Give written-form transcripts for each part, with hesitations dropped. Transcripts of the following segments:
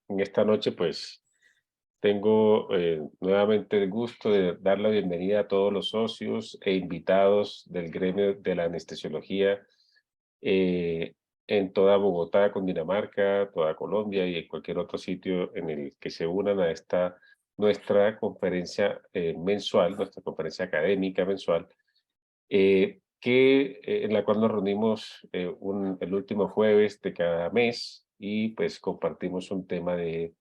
En esta noche, pues, tengo nuevamente el gusto de dar la bienvenida a todos los socios e invitados del gremio de la anestesiología eh, en toda Bogotá, Cundinamarca, toda Colombia y en cualquier otro sitio en el que se unan a esta nuestra conferencia mensual, nuestra conferencia académica mensual, en la cual nos reunimos el último jueves de cada mes y pues compartimos un tema de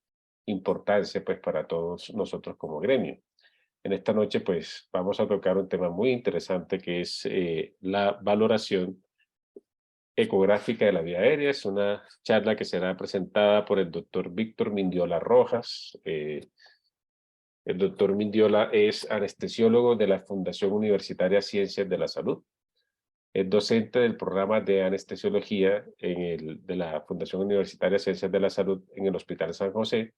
importancia pues para todos nosotros como gremio. En esta noche pues vamos a tocar un tema muy interesante que es la valoración ecográfica de la vía aérea. Es una charla que será presentada por el doctor Víctor Mindiola Rojas. El doctor Mindiola es anestesiólogo de la Fundación Universitaria Ciencias de la Salud. Es docente del programa de anestesiología de la Fundación Universitaria Ciencias de la Salud en el Hospital San José,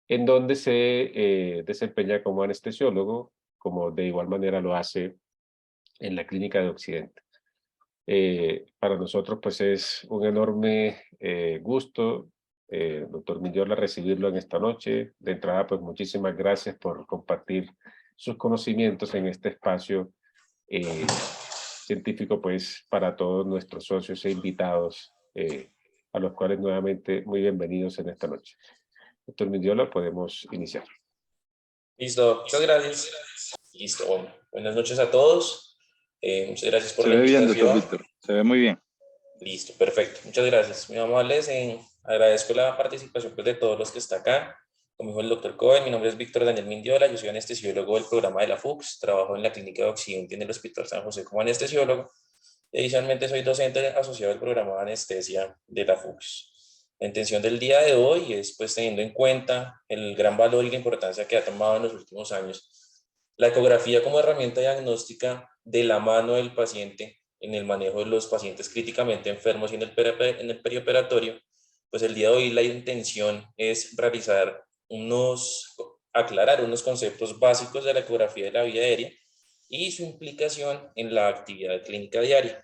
en donde se desempeña como anestesiólogo, como de igual manera lo hace en la Clínica de Occidente. Para nosotros, pues es un enorme gusto, doctor Milliola, recibirlo en esta noche. De entrada, pues muchísimas gracias por compartir sus conocimientos en este espacio científico, pues para todos nuestros socios e invitados, a los cuales nuevamente muy bienvenidos en esta noche. Doctor Mindiola, podemos iniciar. Listo, muchas gracias. Listo, bueno, buenas noches a todos. Muchas gracias por Se la ve bien, doctor invitación. Víctor, se ve muy bien. Listo, perfecto. Muchas gracias. Muy amables. Agradezco la participación pues, de todos los que están acá. Como dijo el doctor Cohen, mi nombre es Víctor Daniel Mindiola, yo soy anestesiólogo del programa de la FUCS, trabajo en la Clínica de Occidente en el Hospital San José como anestesiólogo. Adicionalmente soy docente asociado del programa de anestesia de la FUCS. La intención del día de hoy es, pues, teniendo en cuenta el gran valor y la importancia que ha tomado en los últimos años la ecografía como herramienta diagnóstica de la mano del paciente en el manejo de los pacientes críticamente enfermos y en el perioperatorio, pues el día de hoy la intención es aclarar unos conceptos básicos de la ecografía de la vía aérea y su implicación en la actividad clínica diaria.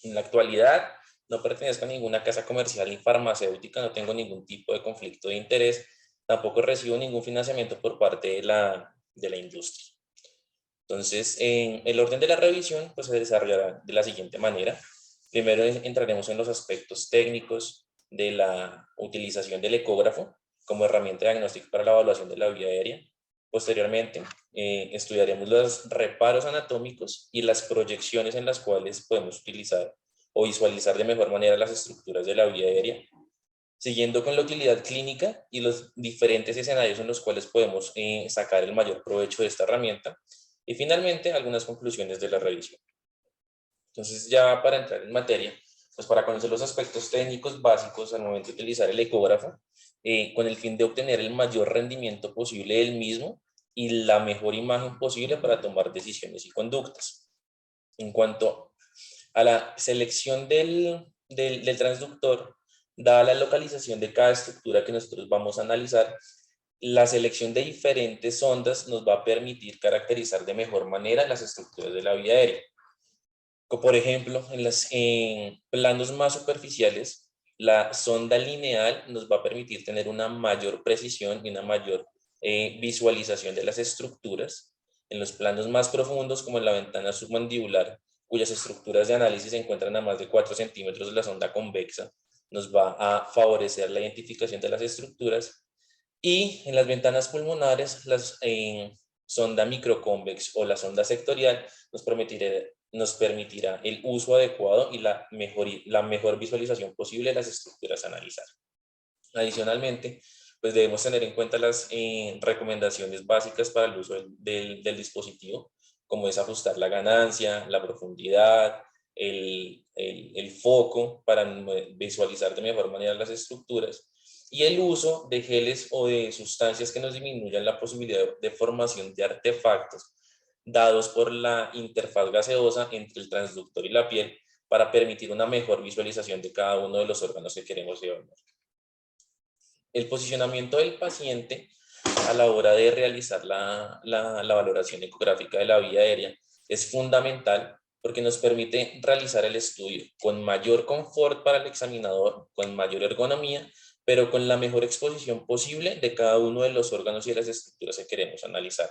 En la actualidad no pertenezco a ninguna casa comercial ni farmacéutica, no tengo ningún tipo de conflicto de interés, tampoco recibo ningún financiamiento por parte de la industria. Entonces, en el orden de la revisión pues, se desarrollará de la siguiente manera. Primero entraremos en los aspectos técnicos de la utilización del ecógrafo como herramienta diagnóstica para la evaluación de la vía aérea. Posteriormente, estudiaremos los reparos anatómicos y las proyecciones en las cuales podemos utilizar o visualizar de mejor manera las estructuras de la vía aérea, siguiendo con la utilidad clínica y los diferentes escenarios en los cuales podemos sacar el mayor provecho de esta herramienta, y finalmente algunas conclusiones de la revisión. Entonces, ya para entrar en materia, pues para conocer los aspectos técnicos básicos al momento de utilizar el ecógrafo, con el fin de obtener el mayor rendimiento posible del mismo y la mejor imagen posible para tomar decisiones y conductas. En cuanto a la selección del transductor, dada la localización de cada estructura que nosotros vamos a analizar, la selección de diferentes ondas nos va a permitir caracterizar de mejor manera las estructuras de la vía aérea. Por ejemplo, en planos más superficiales, la sonda lineal nos va a permitir tener una mayor precisión y una mayor visualización de las estructuras. En los planos más profundos, como en la ventana submandibular, cuyas estructuras de análisis se encuentran a más de 4 centímetros de la sonda convexa, nos va a favorecer la identificación de las estructuras. Y en las ventanas pulmonares, la sonda microconvex o la sonda sectorial nos permitirá el uso adecuado y la mejor visualización posible de las estructuras a analizar. Adicionalmente, pues debemos tener en cuenta las recomendaciones básicas para el uso del dispositivo, como es ajustar la ganancia, la profundidad, el foco para visualizar de mejor manera las estructuras, y el uso de geles o de sustancias que nos disminuyan la posibilidad de formación de artefactos dados por la interfaz gaseosa entre el transductor y la piel para permitir una mejor visualización de cada uno de los órganos que queremos evaluar. El posicionamiento del paciente a la hora de realizar la valoración ecográfica de la vía aérea es fundamental porque nos permite realizar el estudio con mayor confort para el examinador, con mayor ergonomía pero con la mejor exposición posible de cada uno de los órganos y de las estructuras que queremos analizar.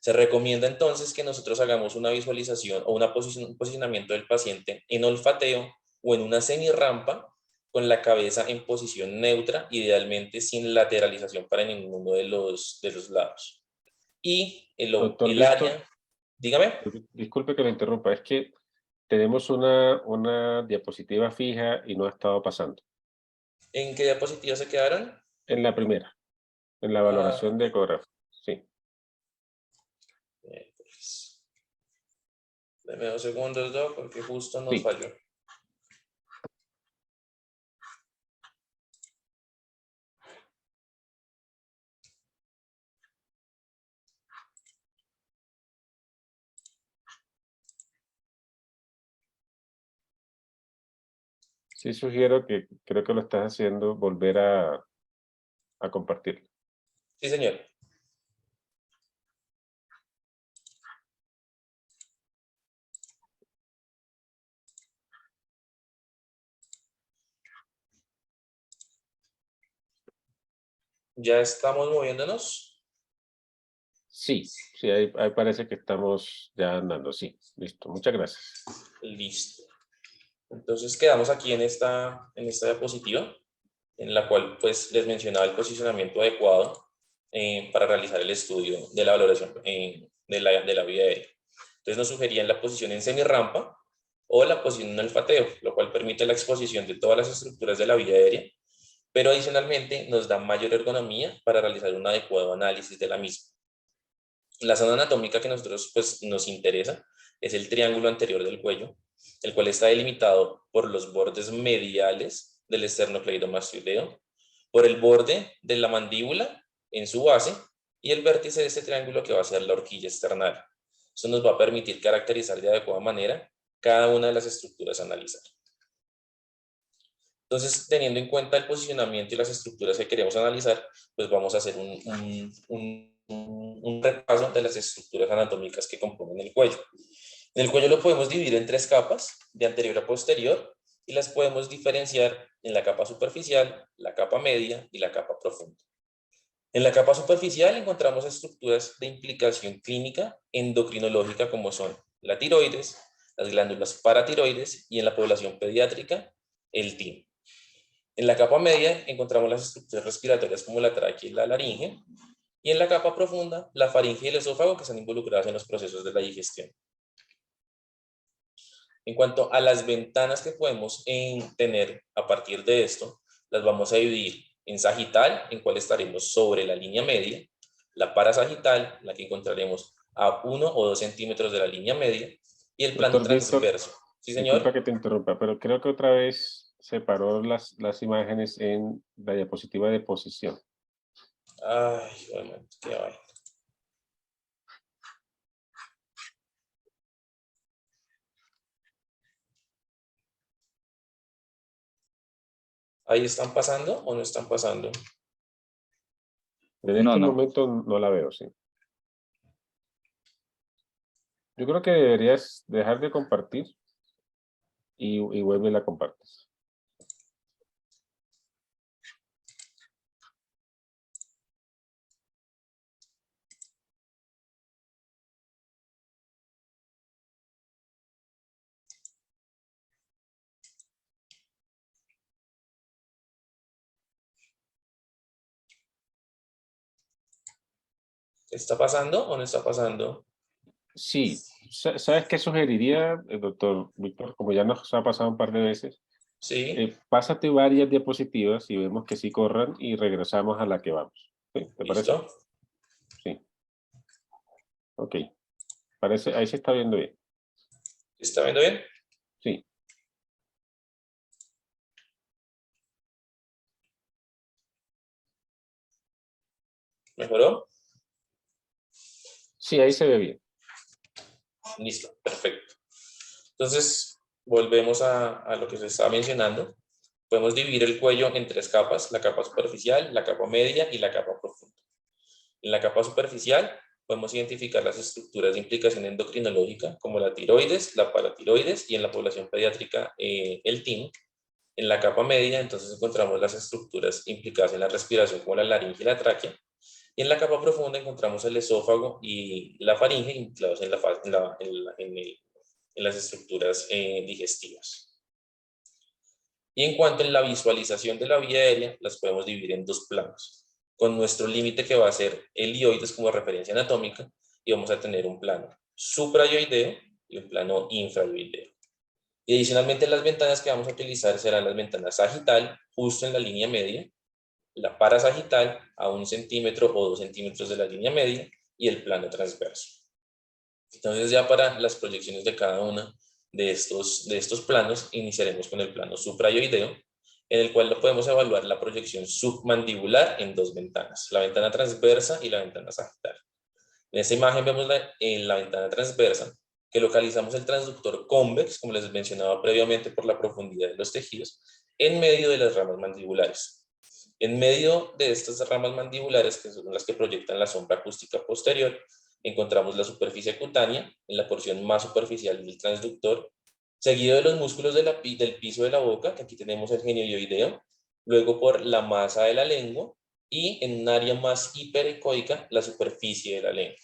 Se recomienda entonces que nosotros hagamos una visualización o un posicionamiento del paciente en olfateo o en una semirrampa con la cabeza en posición neutra, idealmente sin lateralización para ninguno de los lados. Y Doctor el Víctor, área, dígame. disculpe que lo interrumpa, es que tenemos una diapositiva fija y no ha estado pasando. ¿En qué diapositiva se quedaron? En la primera, en la Ah, valoración de ecografía. Sí, pues, deme 2 segundos, Doc, porque justo nos sí. falló. Sí sugiero que creo que lo estás haciendo, volver a compartir. Sí, señor. Ya estamos moviéndonos. Sí, sí, ahí parece que estamos ya andando. Sí, listo. Muchas gracias. Listo. Entonces quedamos aquí en esta diapositiva, en la cual pues les mencionaba el posicionamiento adecuado para realizar el estudio de la valoración de la vía aérea. Entonces nos sugerían la posición en semirrampa o la posición en olfateo, lo cual permite la exposición de todas las estructuras de la vía aérea, pero adicionalmente nos da mayor ergonomía para realizar un adecuado análisis de la misma. La zona anatómica que nosotros pues, nos interesa es el triángulo anterior del cuello, el cual está delimitado por los bordes mediales del esternocleidomastoideo, por el borde de la mandíbula en su base y el vértice de este triángulo que va a ser la horquilla external. Eso nos va a permitir caracterizar de adecuada manera cada una de las estructuras a analizar. Entonces, teniendo en cuenta el posicionamiento y las estructuras que queremos analizar, pues vamos a hacer un repaso de las estructuras anatómicas que componen el cuello. En el cuello lo podemos dividir en 3 capas, de anterior a posterior, y las podemos diferenciar en la capa superficial, la capa media y la capa profunda. En la capa superficial encontramos estructuras de implicación clínica endocrinológica como son la tiroides, las glándulas paratiroides y en la población pediátrica, el timo. En la capa media encontramos las estructuras respiratorias como la tráquea y la laringe, y en la capa profunda, la faringe y el esófago que están involucradas en los procesos de la digestión. En cuanto a las ventanas que podemos tener a partir de esto, las vamos a dividir en sagital, en cual estaremos sobre la línea media, la parasagital, la que encontraremos a 1 o 2 centímetros de la línea media, y el plano Doctor Víctor, transverso. ¿Sí, disculpa señor? que te interrumpa, pero creo que otra vez separó las imágenes en la diapositiva de posición. Ay, bueno, qué vaina. ¿Ahí están pasando o no están pasando? En No, este no. momento no la veo, sí. Yo creo que deberías dejar de compartir y vuelve y la compartes. ¿Está pasando o no está pasando? Sí, ¿sabes qué sugeriría, doctor Víctor? Como ya nos ha pasado un par de veces, Sí, pásate varias diapositivas y vemos que sí corran y regresamos a la que vamos. ¿Sí? ¿Te parece? listo. Sí. Ok. Parece, ahí se está viendo bien. ¿Está viendo bien? Sí. ¿Mejoró? Sí, ahí se ve bien. Listo, perfecto. Entonces, volvemos a lo que se estaba mencionando. Podemos dividir el cuello en 3 capas, la capa superficial, la capa media y la capa profunda. En la capa superficial podemos identificar las estructuras de implicación endocrinológica como la tiroides, la paratiroides y en la población pediátrica el timo. En la capa media, entonces, encontramos las estructuras implicadas en la respiración, como la laringe y la tráquea. Y en la capa profunda encontramos el esófago y la faringe incluidos en las estructuras digestivas. Y en cuanto a la visualización de la vía aérea, las podemos dividir en dos planos, con nuestro límite que va a ser el ioides como referencia anatómica, y vamos a tener un plano suprayoideo y un plano infrayoideo. Y adicionalmente las ventanas que vamos a utilizar serán las ventanas sagital, justo en la línea media, la parasagital a 1 centímetro o 2 centímetros de la línea media, y el plano transverso. Entonces, ya para las proyecciones de cada uno de estos planos, iniciaremos con el plano suprayoideo, en el cual podemos evaluar la proyección submandibular en dos ventanas, la ventana transversa y la ventana sagital. En esta imagen vemos en la ventana transversa que localizamos el transductor convex, como les mencionaba previamente, por la profundidad de los tejidos, en medio de las ramas mandibulares. En medio de estas ramas mandibulares, que son las que proyectan la sombra acústica posterior, encontramos la superficie cutánea, en la porción más superficial del transductor, seguido de los músculos del piso de la boca, que aquí tenemos el genioideo, luego por la masa de la lengua, y en un área más hiperecoica, la superficie de la lengua.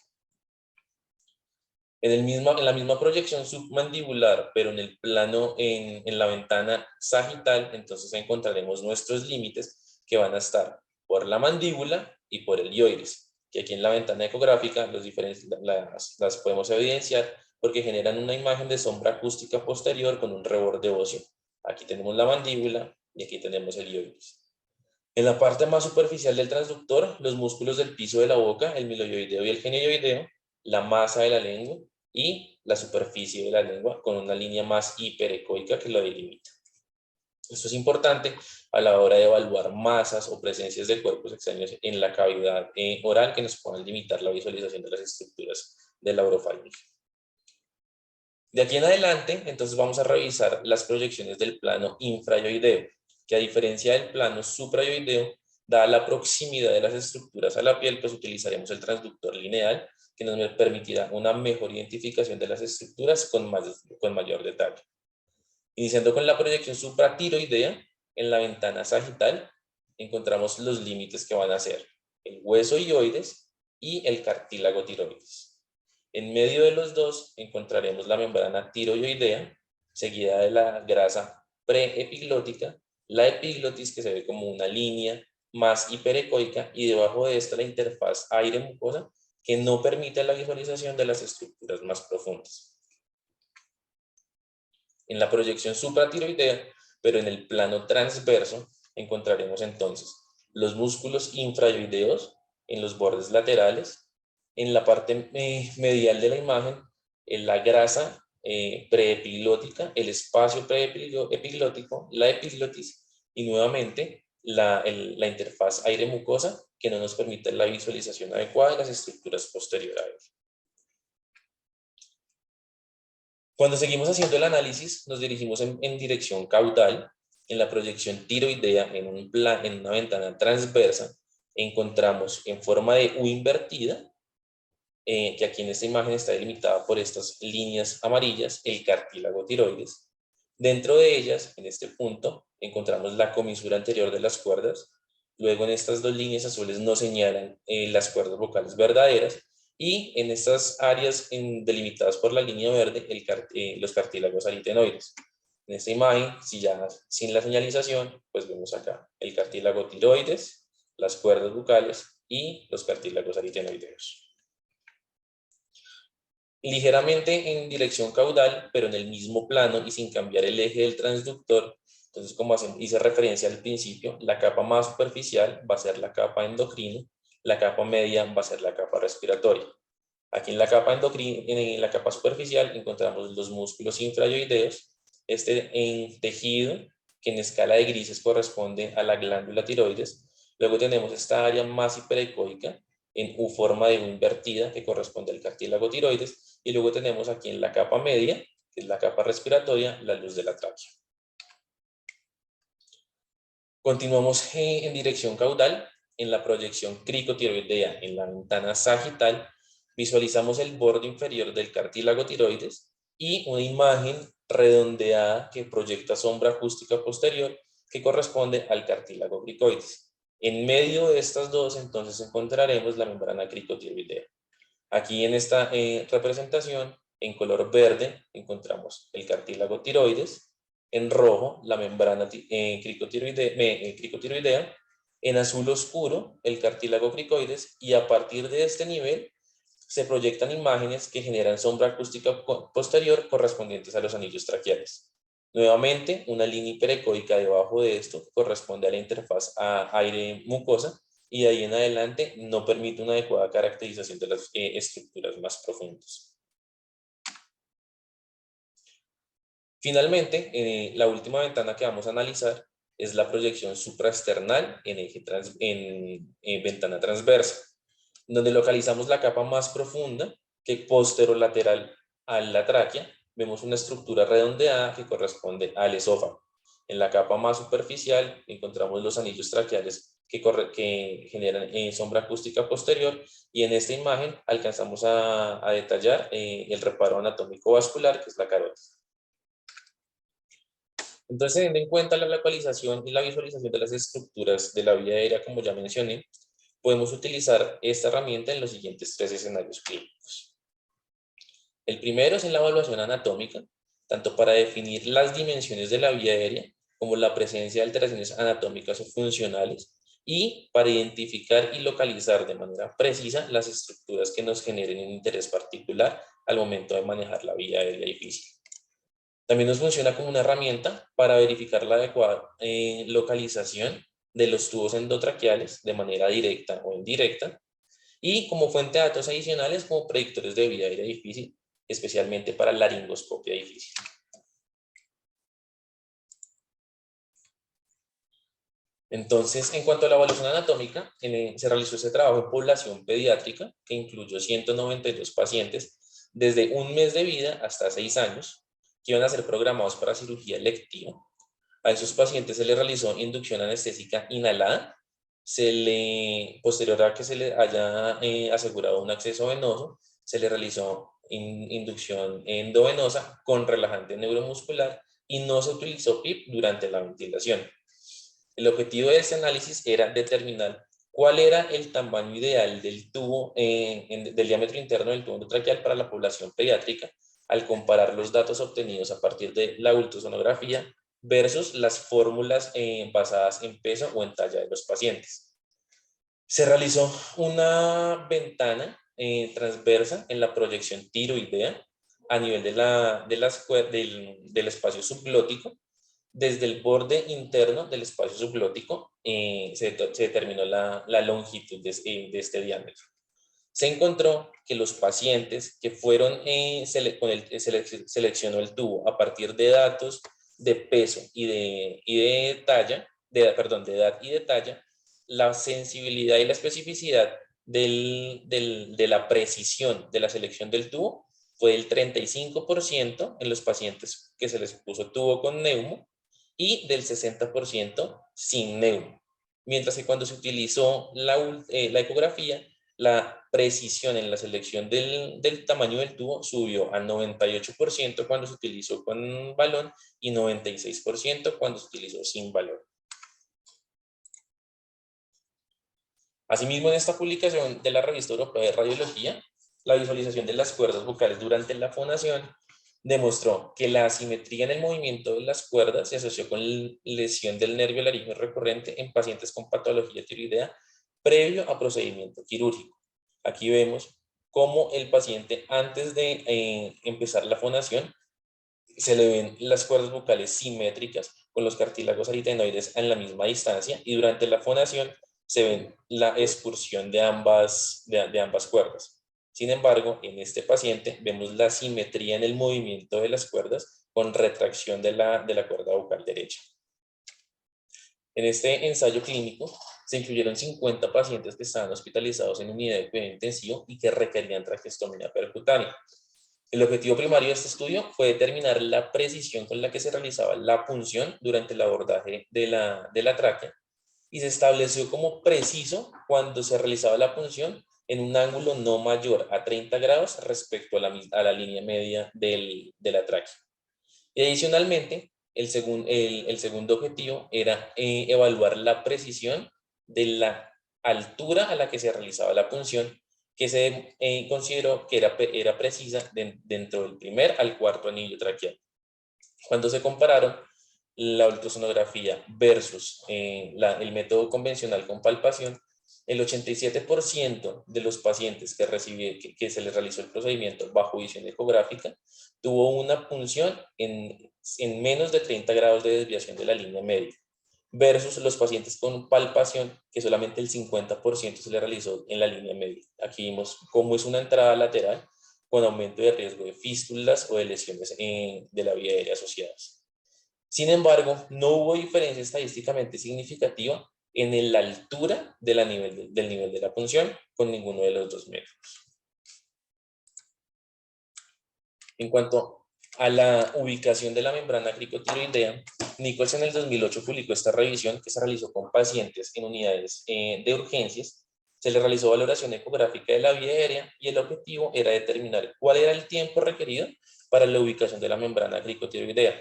En la misma proyección submandibular, pero en el plano, en la ventana sagital, entonces encontraremos nuestros límites que van a estar por la mandíbula y por el ioides, que aquí en la ventana ecográfica las podemos evidenciar porque generan una imagen de sombra acústica posterior con un reborde óseo. Aquí tenemos la mandíbula y aquí tenemos el ioides. En la parte más superficial del transductor, los músculos del piso de la boca, el miloioideo y el genioideo, la masa de la lengua y la superficie de la lengua con una línea más hiperecoica que lo delimita. Esto es importante a la hora de evaluar masas o presencias de cuerpos extraños en la cavidad oral que nos puedan limitar la visualización de las estructuras de la orofaringe. De aquí en adelante, entonces vamos a revisar las proyecciones del plano infrayoideo, que a diferencia del plano suprayoideo, dada la proximidad de las estructuras a la piel, pues utilizaremos el transductor lineal, que nos permitirá una mejor identificación de las estructuras con mayor detalle. Iniciando con la proyección supratiroidea, en la ventana sagital, encontramos los límites que van a ser el hueso ioides y el cartílago tiroides. En medio de los dos encontraremos la membrana tiroidea, seguida de la grasa preepiglótica, la epiglotis, que se ve como una línea más hiperecoica, y debajo de esta la interfaz aire-mucosa, que no permite la visualización de las estructuras más profundas. En la proyección supratiroidea, pero en el plano transverso, encontraremos entonces los músculos infrayoideos en los bordes laterales, en la parte medial de la imagen, en la grasa preepiglótica, el espacio preepiglótico, la epiglotis, y nuevamente la interfaz aire-mucosa, que no nos permite la visualización adecuada de las estructuras posteriores. Cuando seguimos haciendo el análisis, nos dirigimos en dirección caudal. En la proyección tiroidea, en una ventana transversa, encontramos en forma de U invertida, que aquí en esta imagen está delimitada por estas líneas amarillas, el cartílago tiroides. Dentro de ellas, en este punto, encontramos la comisura anterior de las cuerdas. Luego en estas dos líneas azules nos señalan las cuerdas vocales verdaderas, y en estas áreas delimitadas por la línea verde, los cartílagos aritenoides. En esta imagen, sin la señalización, pues vemos acá el cartílago tiroides, las cuerdas bucales y los cartílagos aritenoideos. Ligeramente en dirección caudal, pero en el mismo plano y sin cambiar el eje del transductor. Entonces, como hice referencia al principio, la capa más superficial va a ser la capa endocrina, la capa media va a ser la capa respiratoria. Aquí en la capa endocrina, en la capa superficial, encontramos los músculos infrayoideos, en tejido que en escala de grises corresponde a la glándula tiroides. Luego tenemos esta área más hiperecoica en U forma de U invertida, que corresponde al cartílago tiroides, y luego tenemos aquí en la capa media, que es la capa respiratoria, la luz de la tráquea. Continuamos en dirección caudal. En la proyección cricotiroidea, en la ventana sagital, visualizamos el borde inferior del cartílago tiroides y una imagen redondeada que proyecta sombra acústica posterior que corresponde al cartílago cricoides. En medio de estas dos, entonces, encontraremos la membrana cricotiroidea. Aquí en esta representación, en color verde, encontramos el cartílago tiroides, en rojo, la membrana cricotiroidea, en azul oscuro, el cartílago cricoides, y a partir de este nivel se proyectan imágenes que generan sombra acústica posterior correspondientes a los anillos traqueales. Nuevamente, una línea hiperecóica debajo de esto corresponde a la interfaz aire-mucosa, y de ahí en adelante no permite una adecuada caracterización de las estructuras más profundas. Finalmente, la última ventana que vamos a analizar es la proyección supraesternal en ventana transversa, donde localizamos la capa más profunda que posterolateral a la tráquea. Vemos una estructura redondeada que corresponde al esófago. En la capa más superficial encontramos los anillos traqueales que generan sombra acústica posterior, y en esta imagen alcanzamos a detallar el reparo anatómico vascular, que es la carótida. Entonces, teniendo en cuenta la localización y la visualización de las estructuras de la vía aérea, como ya mencioné, podemos utilizar esta herramienta en los siguientes 3 escenarios clínicos. El primero es en la evaluación anatómica, tanto para definir las dimensiones de la vía aérea como la presencia de alteraciones anatómicas o funcionales, y para identificar y localizar de manera precisa las estructuras que nos generen un interés particular al momento de manejar la vía aérea difícil. También nos funciona como una herramienta para verificar la adecuada localización de los tubos endotraqueales de manera directa o indirecta, y como fuente de datos adicionales como predictores de vía aérea difícil, especialmente para laringoscopia difícil. Entonces, en cuanto a la evaluación anatómica, se realizó ese trabajo en población pediátrica que incluyó 192 pacientes desde 1 mes de vida hasta 6 años, que iban a ser programados para cirugía electiva. A esos pacientes se les realizó inducción anestésica inhalada, posterior a que se le haya asegurado un acceso venoso, se le realizó inducción endovenosa con relajante neuromuscular, y no se utilizó PIP durante la ventilación. El objetivo de este análisis era determinar cuál era el tamaño ideal del tubo, del diámetro interno del tubo endotraqueal para la población pediátrica, al comparar los datos obtenidos a partir de la ultrasonografía versus las fórmulas basadas en peso o en talla de los pacientes. Se realizó una ventana transversa en la proyección tiroidea a nivel del espacio subglótico. Desde el borde interno del espacio subglótico se determinó la longitud de este diámetro. Se encontró que los pacientes que fueron, seleccionó el tubo a partir de datos de peso y de talla, de edad y de talla, la sensibilidad y la especificidad de la precisión de la selección del tubo fue del 35% en los pacientes que se les puso tubo con neumo, y del 60% sin neumo. Mientras que cuando se utilizó la ecografía, la precisión en la selección del tamaño del tubo subió a 98% cuando se utilizó con balón y 96% cuando se utilizó sin balón. Asimismo, en esta publicación de la Revista Europea de Radiología, la visualización de las cuerdas vocales durante la fonación demostró que la asimetría en el movimiento de las cuerdas se asoció con lesión del nervio laríngeo recurrente en pacientes con patología tiroidea previo a procedimiento quirúrgico. Aquí vemos cómo el paciente, antes de empezar la fonación, se le ven las cuerdas vocales simétricas con los cartílagos aritenoides en la misma distancia, y durante la fonación se ven la excursión de ambas cuerdas. Sin embargo, en este paciente vemos la simetría en el movimiento de las cuerdas con retracción de la cuerda vocal derecha. En este ensayo clínico se incluyeron 50 pacientes que estaban hospitalizados en unidad de cuidado intensivo y que requerían traqueostomía percutánea. El objetivo primario de este estudio fue determinar la precisión con la que se realizaba la punción durante el abordaje de la tráquea, y se estableció como preciso cuando se realizaba la punción en un ángulo no mayor a 30 grados respecto a la línea media de la tráquea. Y adicionalmente, el segundo objetivo era evaluar la precisión de la altura a la que se realizaba la punción, que se consideró que era precisa dentro del primer al cuarto anillo traqueal. Cuando se compararon la ultrasonografía versus el método convencional con palpación, el 87% de los pacientes que se les realizó el procedimiento bajo visión ecográfica tuvo una punción en menos de 30 grados de desviación de la línea media, versus los pacientes con palpación, que solamente el 50% se le realizó en la línea media. Aquí vimos cómo es una entrada lateral con aumento de riesgo de fístulas o de lesiones de la vía aérea asociadas. Sin embargo, no hubo diferencia estadísticamente significativa en la altura del nivel de la punción con ninguno de los dos métodos. En cuanto a la ubicación de la membrana cricotiroidea, Nichols en el 2008 publicó esta revisión que se realizó con pacientes en unidades de urgencias. Se le realizó valoración ecográfica de la vía aérea y el objetivo era determinar cuál era el tiempo requerido para la ubicación de la membrana cricotiroidea.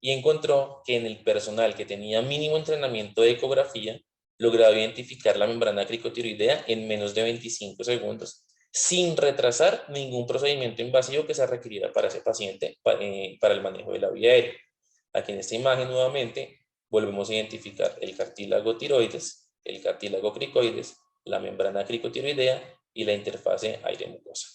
Y encontró que en el personal que tenía mínimo entrenamiento de ecografía, lograba identificar la membrana cricotiroidea en menos de 25 segundos, sin retrasar ningún procedimiento invasivo que se requiriera para ese paciente para el manejo de la vía aérea. Aquí en esta imagen nuevamente volvemos a identificar el cartílago tiroides, el cartílago cricoides, la membrana cricotiroidea y la interfase aire-mucosa.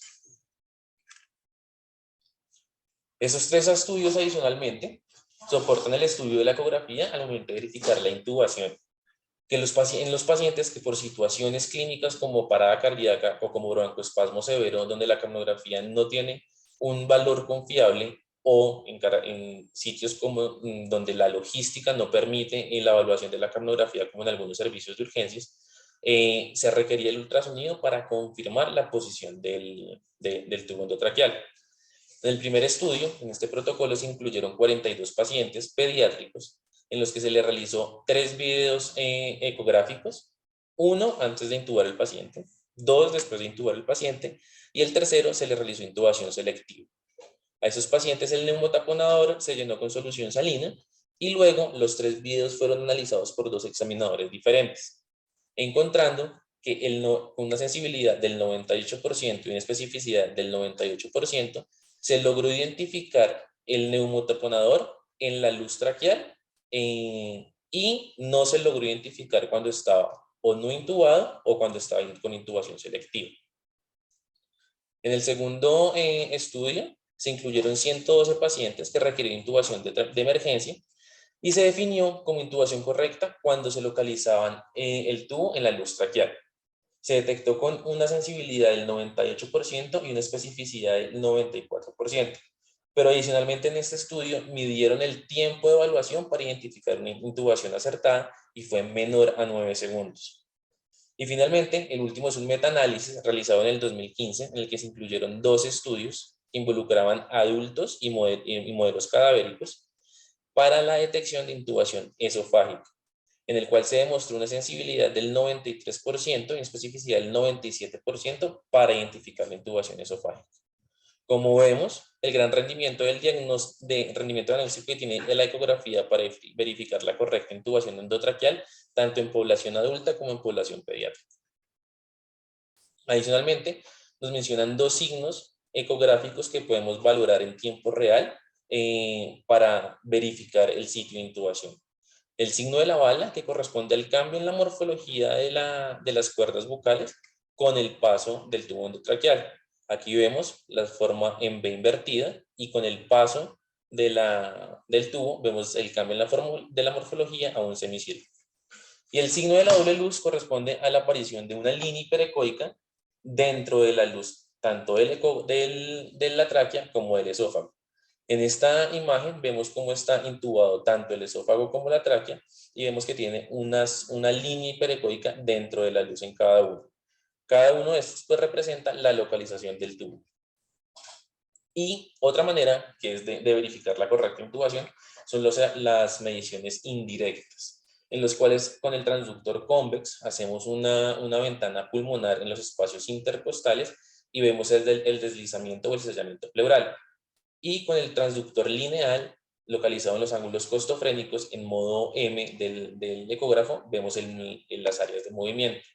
Esos tres estudios adicionalmente soportan el estudio de la ecografía al momento de verificar la intubación, que en los pacientes que por situaciones clínicas como parada cardíaca o como broncoespasmo severo, donde la capnografía no tiene un valor confiable, o en sitios como donde la logística no permite la evaluación de la capnografía, como en algunos servicios de urgencias, se requería el ultrasonido para confirmar la posición del tubo endotraqueal. En el primer estudio, en este protocolo se incluyeron 42 pacientes pediátricos en los que se le realizó 3 videos ecográficos, uno antes de intubar al paciente, 2 después de intubar al paciente y el tercero se le realizó intubación selectiva. A esos pacientes el neumotaponador se llenó con solución salina y luego los 3 videos fueron analizados por 2 examinadores diferentes, encontrando que con una sensibilidad del 98% y una especificidad del 98%, se logró identificar el neumotaponador en la luz traqueal y no se logró identificar cuando estaba o no intubado o cuando estaba con intubación selectiva. En el segundo estudio se incluyeron 112 pacientes que requirieron intubación de emergencia y se definió como intubación correcta cuando se localizaban el tubo en la luz traqueal. Se detectó con una sensibilidad del 98% y una especificidad del 94%. Pero adicionalmente en este estudio midieron el tiempo de evaluación para identificar una intubación acertada y fue menor a 9 segundos. Y finalmente, el último es un metaanálisis realizado en el 2015 en el que se incluyeron 2 estudios que involucraban adultos y modelos cadavéricos para la detección de intubación esofágica, en el cual se demostró una sensibilidad del 93% y especificidad del 97% para identificar la intubación esofágica. Como vemos, el gran rendimiento rendimiento analítico que tiene la ecografía para verificar la correcta intubación endotraqueal, tanto en población adulta como en población pediátrica. Adicionalmente, nos mencionan 2 signos ecográficos que podemos valorar en tiempo real para verificar el sitio de intubación. El signo de la bala, que corresponde al cambio en la morfología de las cuerdas vocales con el paso del tubo endotraqueal. Aquí vemos la forma en V invertida y con el paso del tubo vemos el cambio de la morfología a un semicírculo. Y el signo de la doble luz corresponde a la aparición de una línea hiperecoica dentro de la luz, tanto de la tráquea como del esófago. En esta imagen vemos cómo está intubado tanto el esófago como la tráquea y vemos que tiene una línea hiperecoica dentro de la luz en cada uno. Cada uno de estos pues, representa la localización del tubo. Y otra manera que es de verificar la correcta intubación son las mediciones indirectas. en los cuales con el transductor convex hacemos una ventana pulmonar en los espacios intercostales y vemos el deslizamiento o el sellamiento pleural. Y con el transductor lineal, localizado en los ángulos costofrénicos, en modo M del ecógrafo, vemos las áreas de movimiento.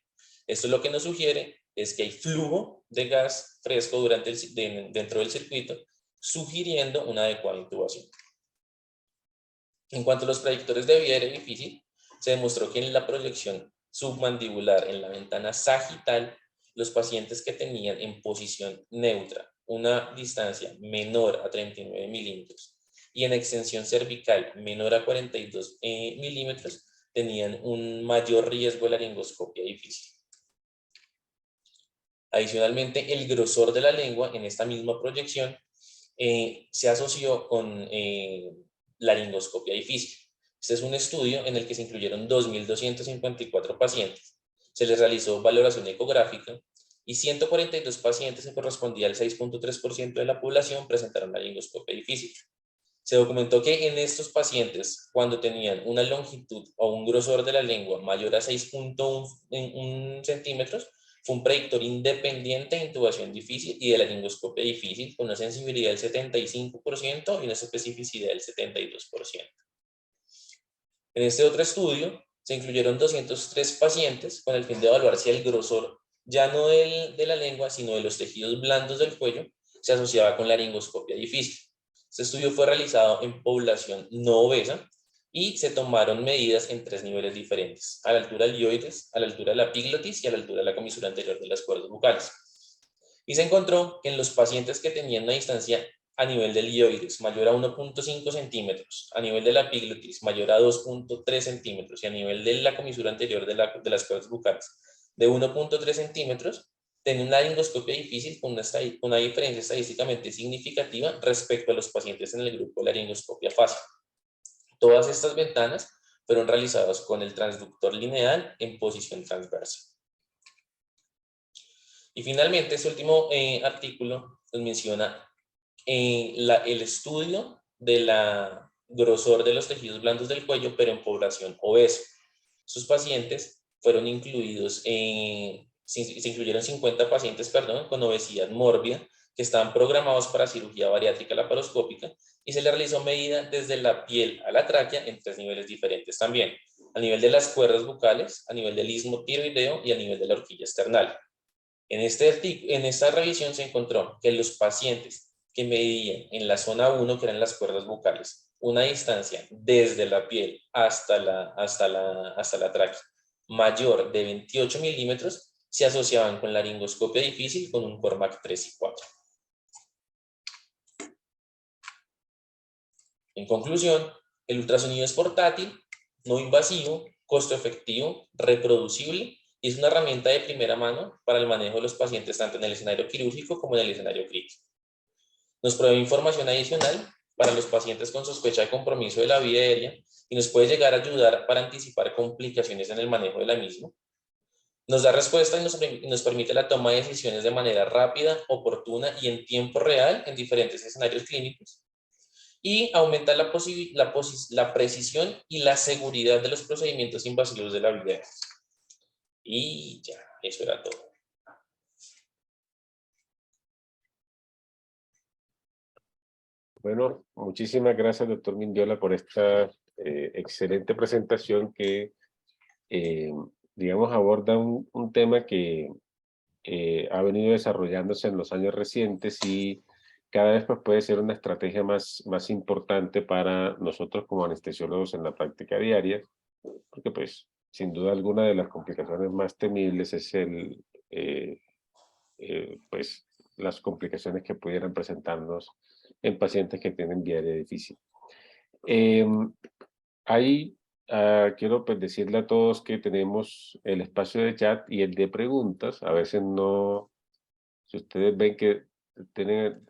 Esto lo que nos sugiere es que hay flujo de gas fresco dentro del circuito, sugiriendo una adecuada intubación. En cuanto a los predictores de vía aérea difícil, se demostró que en la proyección submandibular, en la ventana sagital, los pacientes que tenían en posición neutra una distancia menor a 39 milímetros y en extensión cervical menor a 42 milímetros tenían un mayor riesgo de laringoscopia difícil. Adicionalmente, el grosor de la lengua en esta misma proyección se asoció con laringoscopia difícil. Este es un estudio en el que se incluyeron 2.254 pacientes. Se les realizó valoración ecográfica y 142 pacientes, que correspondía al 6.3% de la población, presentaron laringoscopia difícil. Se documentó que en estos pacientes, cuando tenían una longitud o un grosor de la lengua mayor a 6.1 centímetros, fue un predictor independiente de intubación difícil y de laringoscopia difícil, con una sensibilidad del 75% y una especificidad del 72%. En este otro estudio se incluyeron 203 pacientes con el fin de evaluar si el grosor, ya no de la lengua, sino de los tejidos blandos del cuello, se asociaba con laringoscopia difícil. Este estudio fue realizado en población no obesa y se tomaron medidas en 3 niveles diferentes: a la altura del hioides, a la altura de la epiglotis y a la altura de la comisura anterior de las cuerdas bucales. Y se encontró que en los pacientes que tenían una distancia a nivel del hioides mayor a 1.5 centímetros, a nivel de la epiglotis mayor a 2.3 centímetros y a nivel de la comisura anterior de las cuerdas bucales de 1.3 centímetros, tenían una laringoscopia difícil con una diferencia estadísticamente significativa respecto a los pacientes en el grupo de laringoscopia fácil. Todas estas ventanas fueron realizadas con el transductor lineal en posición transversa. Y finalmente, este último artículo nos menciona el estudio de la grosor de los tejidos blandos del cuello, pero en población obesa. Sus pacientes fueron incluidos, se incluyeron 50 pacientes, con obesidad mórbida que estaban programados para cirugía bariátrica laparoscópica, y se le realizó medida desde la piel a la tráquea en 3 niveles diferentes también: a nivel de las cuerdas bucales, a nivel del istmo tiroideo y a nivel de la horquilla esternal. En esta revisión se encontró que los pacientes que medían en la zona 1, que eran las cuerdas bucales, una distancia desde la piel hasta la tráquea mayor de 28 milímetros, se asociaban con laringoscopia difícil con un Cormac 3 y 4. En conclusión, el ultrasonido es portátil, no invasivo, costo efectivo, reproducible, y es una herramienta de primera mano para el manejo de los pacientes tanto en el escenario quirúrgico como en el escenario crítico. Nos provee información adicional para los pacientes con sospecha de compromiso de la vía aérea y nos puede llegar a ayudar para anticipar complicaciones en el manejo de la misma. Nos da respuesta y nos permite la toma de decisiones de manera rápida, oportuna y en tiempo real en diferentes escenarios clínicos. Y aumenta la precisión y la seguridad de los procedimientos invasivos de la vía aérea. Y ya, eso era todo. Bueno, muchísimas gracias, doctor Mindiola, por esta excelente presentación que, digamos, aborda un tema que ha venido desarrollándose en los años recientes y cada vez pues, puede ser una estrategia más importante para nosotros como anestesiólogos en la práctica diaria, porque pues sin duda alguna de las complicaciones más temibles es pues las complicaciones que pudieran presentarnos en pacientes que tienen vía aérea difícil. Ahí quiero pues decirle a todos que tenemos el espacio de chat y el de preguntas. A veces no, si ustedes ven que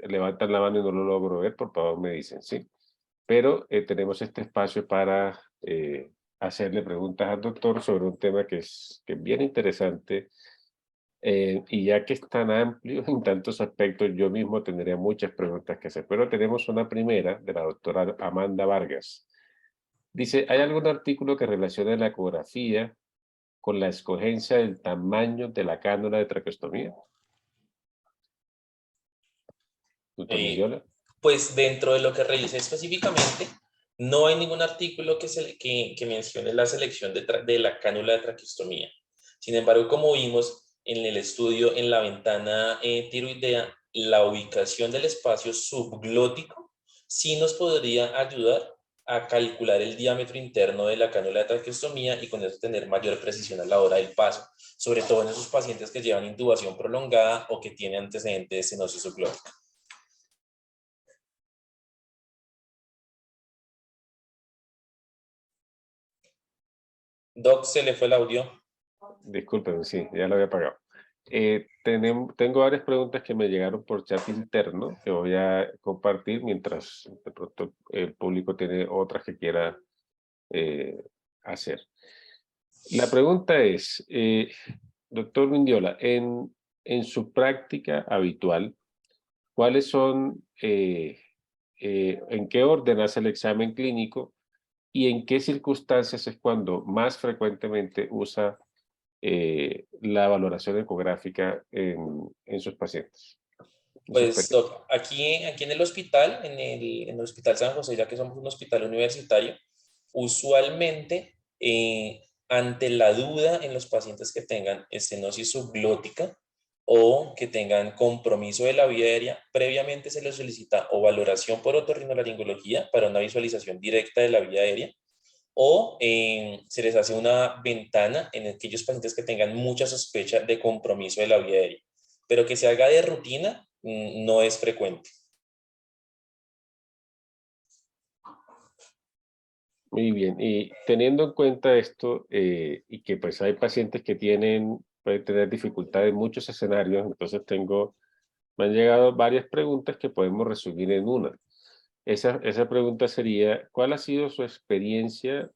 levantan la mano y no lo logro ver, por favor me dicen, ¿sí? Pero tenemos este espacio para hacerle preguntas al doctor sobre un tema que es bien interesante, y ya que es tan amplio en tantos aspectos, yo mismo tendría muchas preguntas que hacer. Pero tenemos una primera de la doctora Amanda Vargas. Dice, ¿hay algún artículo que relacione la ecografía con la escogencia del tamaño de la cánula de traqueostomía? Doctor Eh, Mendiola. pues dentro de lo que revisé específicamente, no hay ningún artículo que mencione la selección de la cánula de traqueostomía. Sin embargo, como vimos en el estudio en la ventana tiroidea, la ubicación del espacio subglótico sí nos podría ayudar a calcular el diámetro interno de la cánula de traqueostomía y con eso tener mayor precisión a la hora del paso, sobre todo en esos pacientes que llevan intubación prolongada o que tienen antecedentes de estenosis subglótica. Doc, se le fue el audio. Disculpen, sí, ya lo había apagado. Tengo varias preguntas que me llegaron por chat interno que voy a compartir mientras de pronto el público tiene otras que quiera eh, hacer. La pregunta es, doctor Mendiola, en su práctica habitual, ¿cuáles son, en qué orden hace el examen clínico y en qué circunstancias es cuando más frecuentemente usa la valoración ecográfica en sus pacientes? En su Pues, experiencia? doc, aquí en el hospital, en el Hospital San José, ya que somos un hospital universitario, usualmente, ante la duda en los pacientes que tengan estenosis subglótica o que tengan compromiso de la vía aérea, previamente se les solicita o valoración por otorrinolaringología para una visualización directa de la vía aérea, o se les hace una ventana en aquellos pacientes que tengan mucha sospecha de compromiso de la vía aérea, pero que se haga de rutina no es frecuente. Muy bien, y teniendo en cuenta esto, y que pues hay pacientes que pueden tener dificultad en muchos escenarios, entonces me han llegado varias preguntas que podemos resumir en una. Esa pregunta sería, ¿cuál ha sido su experiencia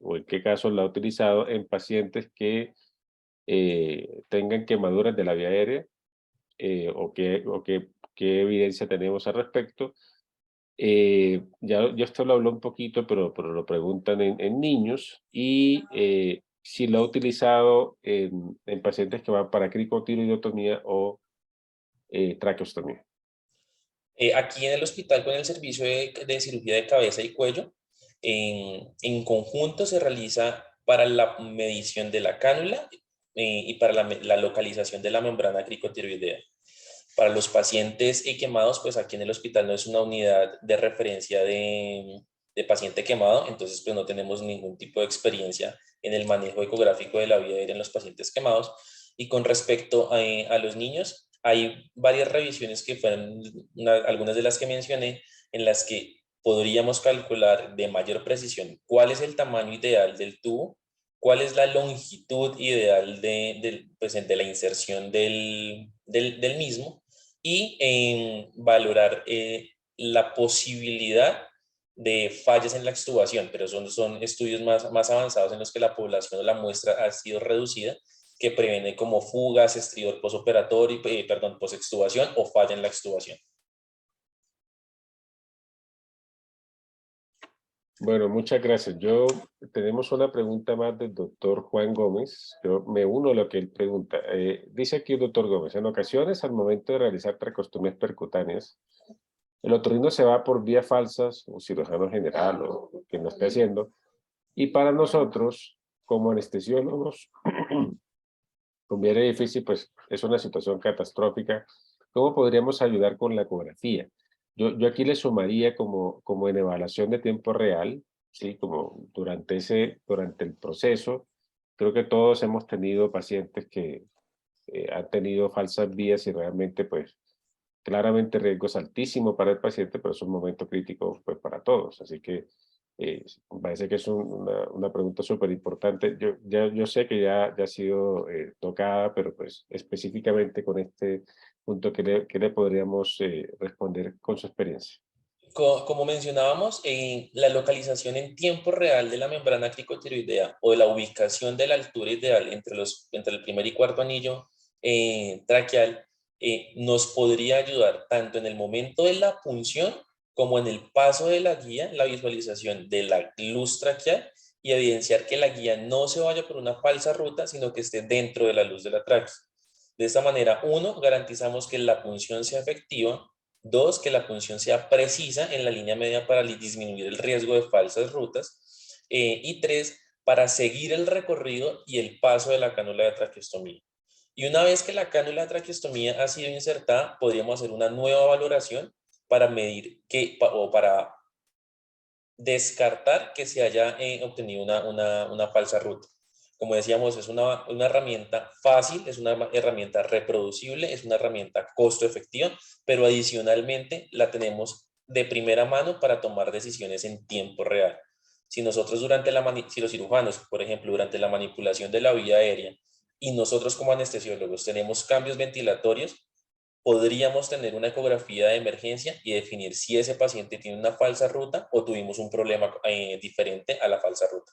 o en qué caso la ha utilizado en pacientes que tengan quemaduras de la vía aérea qué evidencia tenemos al respecto? Ya esto lo habló un poquito, pero lo preguntan en niños y si lo ha utilizado en pacientes que van para cricotiroidotomía o traqueostomía. Aquí en el hospital con el servicio de cirugía de cabeza y cuello, en conjunto se realiza para la medición de la cánula y para la localización de la membrana cricotiroidea. Para los pacientes quemados, pues aquí en el hospital no es una unidad de referencia de paciente quemado, entonces pues no tenemos ningún tipo de experiencia en el manejo ecográfico de la vía aérea en los pacientes quemados. Y con respecto a los niños, hay varias revisiones que fueron algunas de las que mencioné, en las que podríamos calcular de mayor precisión cuál es el tamaño ideal del tubo, cuál es la longitud ideal pues, de la inserción del mismo y valorar la posibilidad de fallas en la extubación, pero son estudios más avanzados en los que la población o la muestra ha sido reducida, que previene como fugas, estrior posoperatorio, perdón, posextubación o falla en la extubación. Bueno, muchas gracias. Tenemos una pregunta más del doctor Juan Gómez. Yo me uno a lo que él pregunta. Dice aquí el doctor Gómez, en ocasiones al momento de realizar traqueostomías percutáneas, el otorrino se va por vías falsas, un cirujano general o quien lo esté haciendo, y para nosotros, como anestesiólogos, con vía difícil, pues es una situación catastrófica. ¿Cómo podríamos ayudar con la ecografía? Yo aquí le sumaría como en evaluación de tiempo real, ¿sí? Como durante el proceso, creo que todos hemos tenido pacientes que han tenido falsas vías y realmente, pues, claramente riesgo es altísimo para el paciente, pero es un momento crítico, pues, para todos. Así que me parece que es una pregunta súper importante. Yo sé que ya ha sido tocada, pero pues específicamente con este punto, qué le podríamos responder con su experiencia? Como mencionábamos, la localización en tiempo real de la membrana cricotiroidea o de la ubicación de la altura ideal entre el primer y cuarto anillo traqueal nos podría ayudar tanto en el momento de la punción como en el paso de la guía, la visualización de la luz traqueal y evidenciar que la guía no se vaya por una falsa ruta, sino que esté dentro de la luz de la tráquea. De esta manera, uno, garantizamos que la punción sea efectiva. Dos, que la punción sea precisa en la línea media para disminuir el riesgo de falsas rutas. Y tres, para seguir el recorrido y el paso de la cánula de traqueostomía. Y una vez que la cánula de traqueostomía ha sido insertada, podríamos hacer una nueva valoración para medir o para descartar que se haya obtenido una falsa ruta. Como decíamos, es una herramienta fácil, es una herramienta reproducible, es una herramienta costo efectiva, pero adicionalmente la tenemos de primera mano para tomar decisiones en tiempo real. Si nosotros si los cirujanos, por ejemplo, durante la manipulación de la vía aérea y nosotros como anestesiólogos tenemos cambios ventilatorios, podríamos tener una ecografía de emergencia y definir si ese paciente tiene una falsa ruta o tuvimos un problema diferente a la falsa ruta.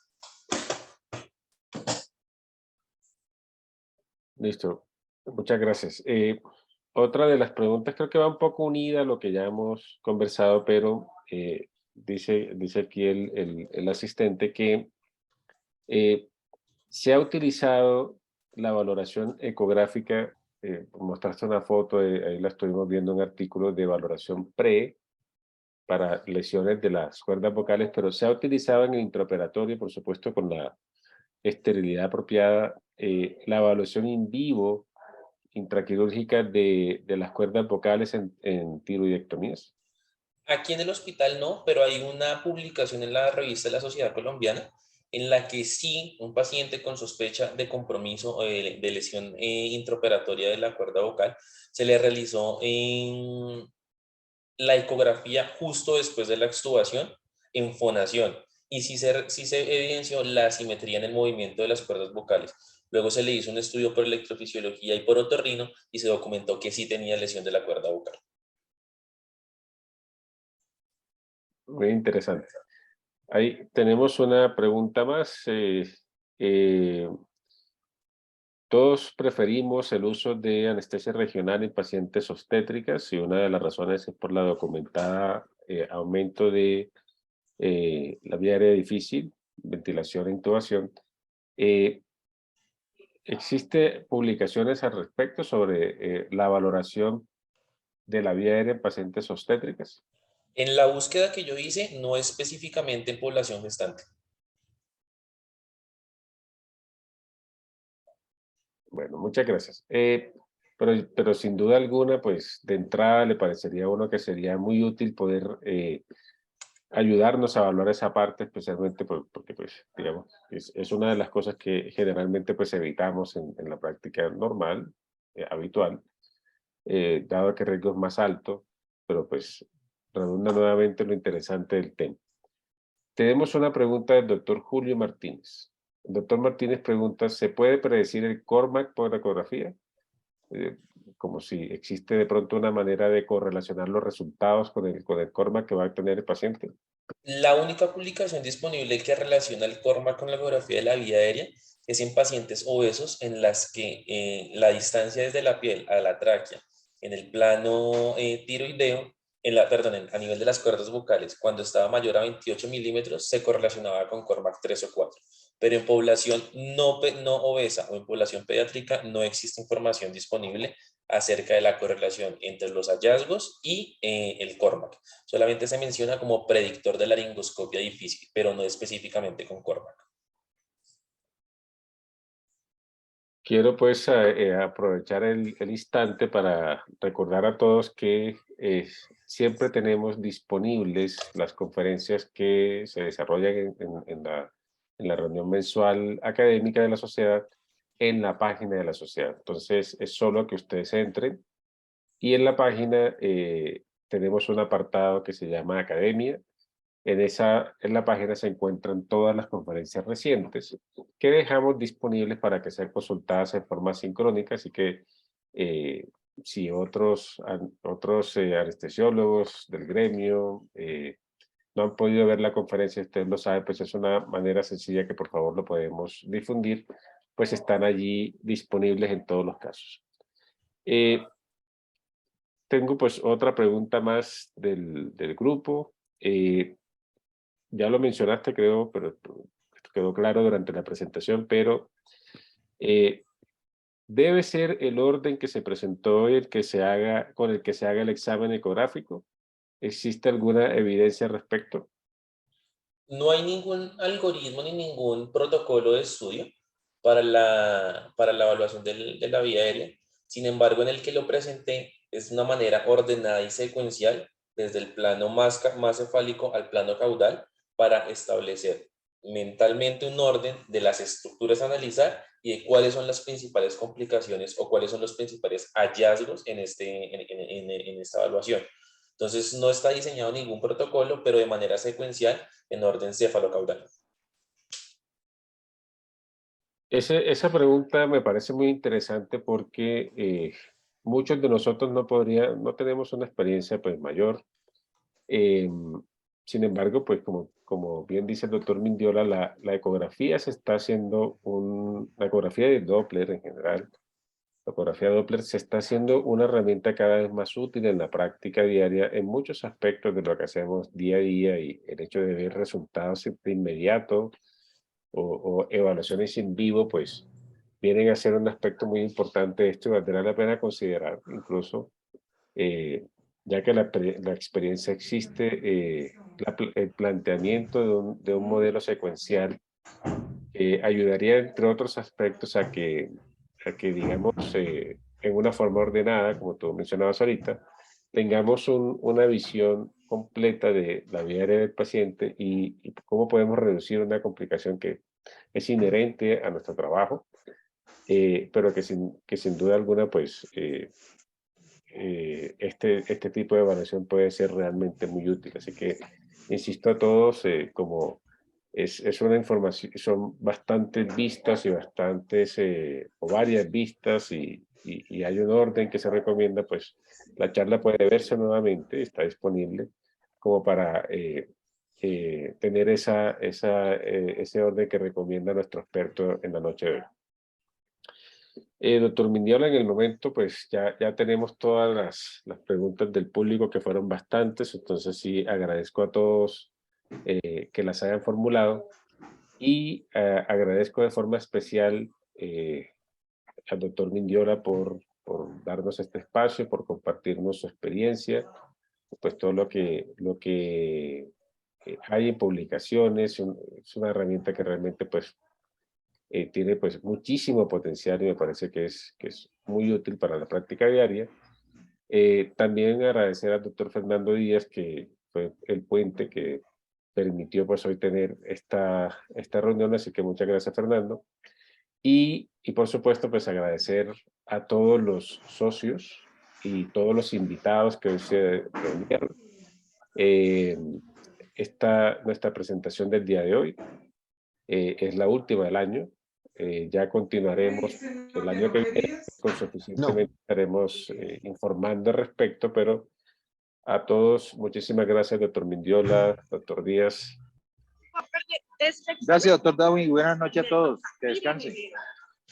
Listo. Muchas gracias. Otra de las preguntas creo que va un poco unida a lo que ya hemos conversado, pero dice aquí el asistente que se ha utilizado la valoración ecográfica, mostraste una foto, ahí la estuvimos viendo en artículos de valoración para lesiones de las cuerdas vocales, pero se ha utilizado en el intraoperatorio, por supuesto, con la esterilidad apropiada, la evaluación in vivo intraquirúrgica de las cuerdas vocales en tiroidectomías. Aquí en el hospital no, pero hay una publicación en la revista de la Sociedad Colombiana en la que sí, un paciente con sospecha de compromiso de lesión intraoperatoria de la cuerda vocal, se le realizó en la ecografía justo después de la extubación en fonación y sí se evidenció la asimetría en el movimiento de las cuerdas vocales. Luego se le hizo un estudio por electrofisiología y por otorrino y se documentó que sí tenía lesión de la cuerda vocal. Muy interesante. Ahí tenemos una pregunta más. Eh, Todos preferimos el uso de anestesia regional en pacientes obstétricas y una de las razones es por la documentada aumento de la vía aérea difícil, ventilación e intubación. Eh, ¿Existe publicaciones al respecto sobre la valoración de la vía aérea en pacientes obstétricas? En la búsqueda que yo hice, no específicamente en población gestante. Bueno, muchas gracias. Pero sin duda alguna, pues de entrada le parecería a uno que sería muy útil poder ayudarnos a evaluar esa parte, especialmente porque, pues, digamos, es una de las cosas que generalmente pues evitamos en la práctica normal, habitual, dado que el riesgo es más alto, pero pues redunda nuevamente lo interesante del tema. Tenemos una pregunta del doctor Julio Martínez. El doctor Martínez pregunta, ¿se puede predecir el CORMAC por ecografía? Eh, Como si existe de pronto una manera de correlacionar los resultados con el CORMAC que va a tener el paciente. La única publicación disponible que relaciona el CORMAC con la geografía de la vía aérea es en pacientes obesos en las que la distancia desde la piel a la tráquea en el plano tiroideo, a nivel de las cuerdas vocales, cuando estaba mayor a 28 milímetros, se correlacionaba con CORMAC 3 o 4. Pero en población no obesa o en población pediátrica no existe información disponible acerca de la correlación entre los hallazgos y el CORMAC. Solamente se menciona como predictor de laringoscopia difícil, pero no específicamente con CORMAC. Quiero pues aprovechar el instante para recordar a todos que siempre tenemos disponibles las conferencias que se desarrollan en la reunión mensual académica de la sociedad en la página de la sociedad. Entonces es solo que ustedes entren y en la página tenemos un apartado que se llama Academia. En la página se encuentran todas las conferencias recientes que dejamos disponibles para que sean consultadas en forma sincrónica, así que si otros anestesiólogos del gremio no han podido ver la conferencia, usted lo sabe, pues es una manera sencilla que por favor lo podemos difundir, pues están allí disponibles en todos los casos. Eh, tengo pues otra pregunta más del grupo. Ya lo mencionaste, creo, pero esto quedó claro durante la presentación, pero eh, ¿debe ser el orden que se presentó el que se haga, con el que se haga el examen ecográfico? ¿Existe alguna evidencia al respecto? No hay ningún algoritmo ni ningún protocolo de estudio para la evaluación de la vía aérea. Sin embargo, en el que lo presenté es una manera ordenada y secuencial desde el plano más cefálico al plano caudal para establecer mentalmente un orden de las estructuras a analizar y de cuáles son las principales complicaciones o cuáles son los principales hallazgos en esta evaluación. Entonces, no está diseñado ningún protocolo, pero de manera secuencial en orden cefalocaudal. Esa pregunta me parece muy interesante porque muchos de nosotros no tenemos una experiencia pues mayor. Sin embargo, pues como bien dice el doctor Mindiola, la ecografía se está haciendo la ecografía de Doppler en general, la ecografía Doppler se está haciendo una herramienta cada vez más útil en la práctica diaria en muchos aspectos de lo que hacemos día a día, y el hecho de ver resultados de inmediato o evaluaciones en vivo, pues vienen a ser un aspecto muy importante de esto y valdrá la pena considerar incluso, eh, ya que la experiencia existe, el planteamiento de un modelo secuencial ayudaría, entre otros aspectos, a que digamos, en una forma ordenada, como tú mencionabas ahorita, tengamos una visión completa de la vida aérea del paciente y cómo podemos reducir una complicación que es inherente a nuestro trabajo, pero que sin duda alguna, pues, este tipo de evaluación puede ser realmente muy útil. Así que insisto a todos, como es una información, son bastantes vistas y bastantes, o varias vistas, y hay un orden que se recomienda, pues la charla puede verse nuevamente, está disponible como para tener ese orden que recomienda nuestro experto en la noche de hoy. Doctor Mindiola, en el momento, pues ya tenemos todas las preguntas del público, que fueron bastantes, entonces sí agradezco a todos que las hayan formulado, y agradezco de forma especial al doctor Mindiola por darnos este espacio, por compartirnos su experiencia, pues todo lo que hay en publicaciones. Es una herramienta que realmente pues tiene pues muchísimo potencial, y me parece que es muy útil para la práctica diaria. También agradecer al doctor Fernando Díaz, que fue el puente que permitió pues hoy tener esta reunión, así que muchas gracias, Fernando. Y por supuesto, pues agradecer a todos los socios y todos los invitados que hoy se reunieron. Eh, nuestra presentación del día de hoy es la última del año. Ya continuaremos el año que viene, con No. suficientemente estaremos informando al respecto, pero a todos, muchísimas gracias, doctor Mindiola, doctor Díaz. Gracias, doctor Darwin. Buenas noches a todos. Que descansen.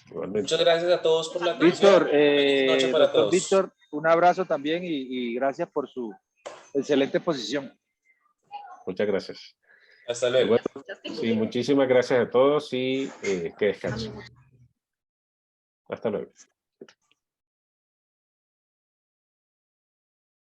Igualmente. Muchas gracias a todos por la atención. Víctor, Feliz noche para doctor todos. Víctor, un abrazo también y gracias por su excelente posición. Muchas gracias. Hasta luego. Bueno, sí, muchísimas gracias a todos, y que descansen. Hasta luego.